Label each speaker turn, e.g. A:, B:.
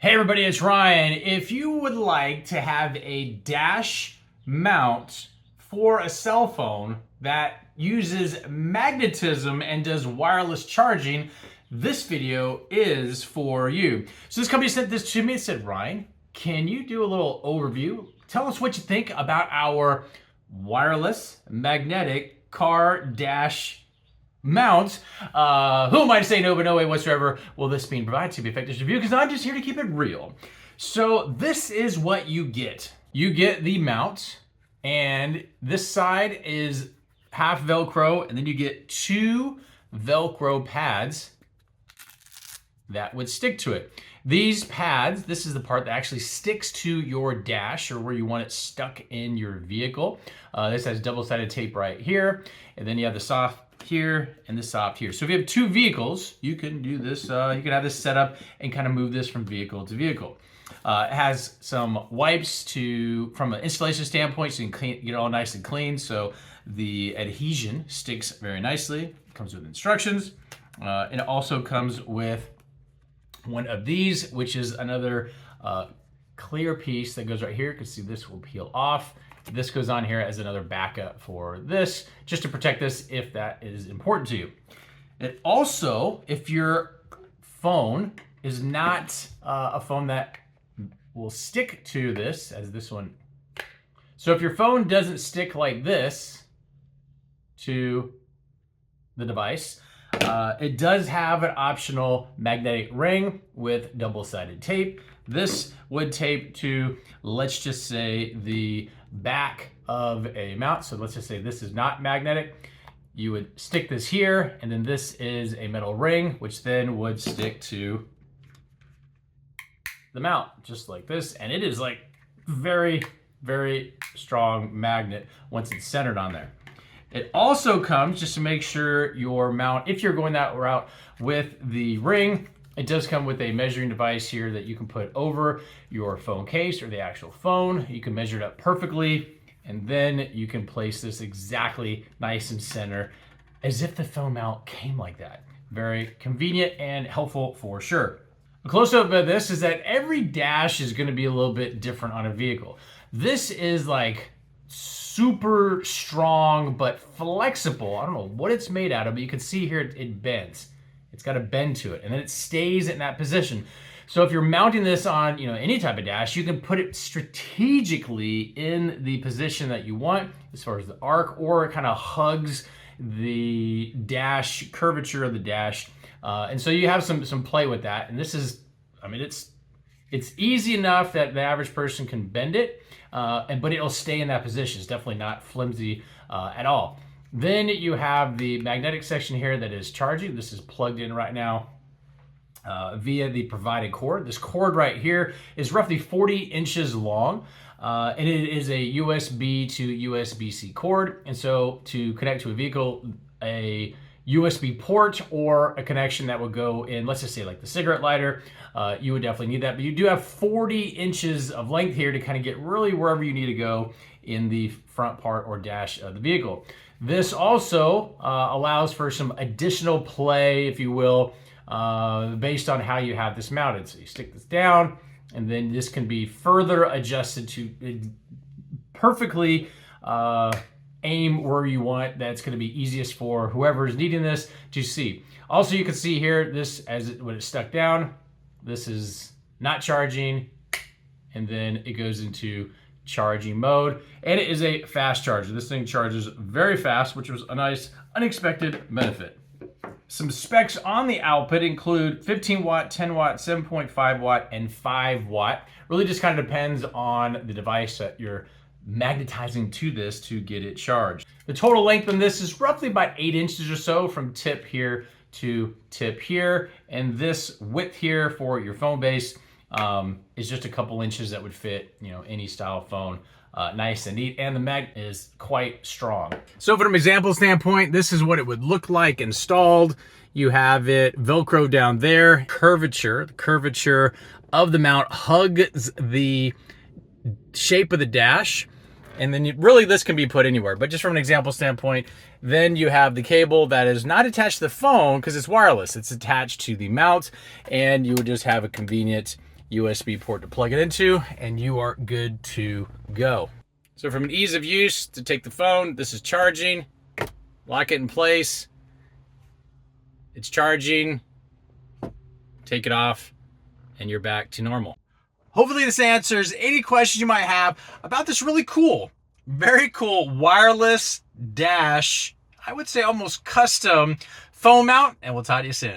A: Hey everybody, it's Ryan. If you would like to have a dash mount for a cell phone that uses magnetism and does wireless charging, this video is for you. So this company sent this to me and said, Ryan, can you do a little overview? Tell us what you think about our wireless magnetic car dash mount. Who am I to say no, but no way whatsoever will this being provided to be effective review, because I'm just here to keep it real. So this is what you get. You get the mount, and this side is half Velcro, and then you get two Velcro pads that would stick to it. These pads, this is the part that actually sticks to your dash or where you want it stuck in your vehicle. This has double-sided tape right here, and then you have the soft here and the soft here. So if you have two vehicles, you can do this, you can have this set up and kind of move this from vehicle to vehicle. It has some wipes from an installation standpoint, so you can get it all nice and clean, so the adhesion sticks very nicely. It comes with instructions, and it also comes with one of these, which is another clear piece that goes right here. You can see this will peel off. This goes on here as another backup for this, just to protect this if that is important to you. It also, if your phone is not a phone that will stick to this, as this one. So if your phone doesn't stick like this to the device, it does have an optional magnetic ring with double-sided tape. This would tape to, let's just say, the back of a mount. So let's just say this is not magnetic. You would stick this here, and then this is a metal ring, which then would stick to the mount, just like this. And it is like very, very strong magnet once it's centered on there. It also comes, just to make sure your mount, if you're going that route with the ring, it does come with a measuring device here that you can put over your phone case or the actual phone. You can measure it up perfectly, and then you can place this exactly nice and center as if the phone mount came like that. Very convenient and helpful for sure. A close-up of this is that every dash is going to be a little bit different on a vehicle. This is like super strong but flexible. I don't know what it's made out of, but you can see here it bends. It's got a bend to it, and then it stays in that position. So if you're mounting this on, any type of dash, you can put it strategically in the position that you want as far as the arc, or it kind of hugs the dash curvature of the dash, and so you have some play with that. And this is, it's easy enough that the average person can bend it, but it'll stay in that position. It's definitely not flimsy at all. Then you have the magnetic section here that is charging. This is plugged in right now via the provided cord. This cord right here is roughly 40 inches long, and it is a USB to USB-C cord. And so to connect to a vehicle, a USB port or a connection that would go in, let's just say like the cigarette lighter, you would definitely need that. But you do have 40 inches of length here to kind of get really wherever you need to go in the front part or dash of the vehicle. This also allows for some additional play, if you will, based on how you have this mounted. So you stick this down, and then this can be further adjusted to perfectly aim where you want. That's going to be easiest for whoever is needing this to see. Also, you can see here, this when it's stuck down, this is not charging, and then it goes into charging mode, and it is a fast charger. This thing charges very fast, which was a nice unexpected benefit. Some specs on the output include 15 watt, 10 watt, 7.5 watt, and 5 watt. Really just kind of depends on the device that you're magnetizing to this to get it charged. The total length on this is roughly about 8 inches or so from tip here to tip here, and this width here for your phone base is just a couple inches that would fit, any style phone, nice and neat, and the magnet is quite strong. So from an example standpoint, this is what it would look like installed. You have it Velcro down there. The curvature of the mount hugs the shape of the dash, and then really this can be put anywhere, but just from an example standpoint, then you have the cable that is not attached to the phone because it's wireless. It's attached to the mount, and you would just have a convenient USB port to plug it into, and you are good to go. So from an ease of use to take the phone, this is charging, lock it in place, it's charging, take it off, and you're back to normal. Hopefully this answers any questions you might have about this really cool, very cool wireless dash, I would say almost custom phone mount, and we'll talk to you soon.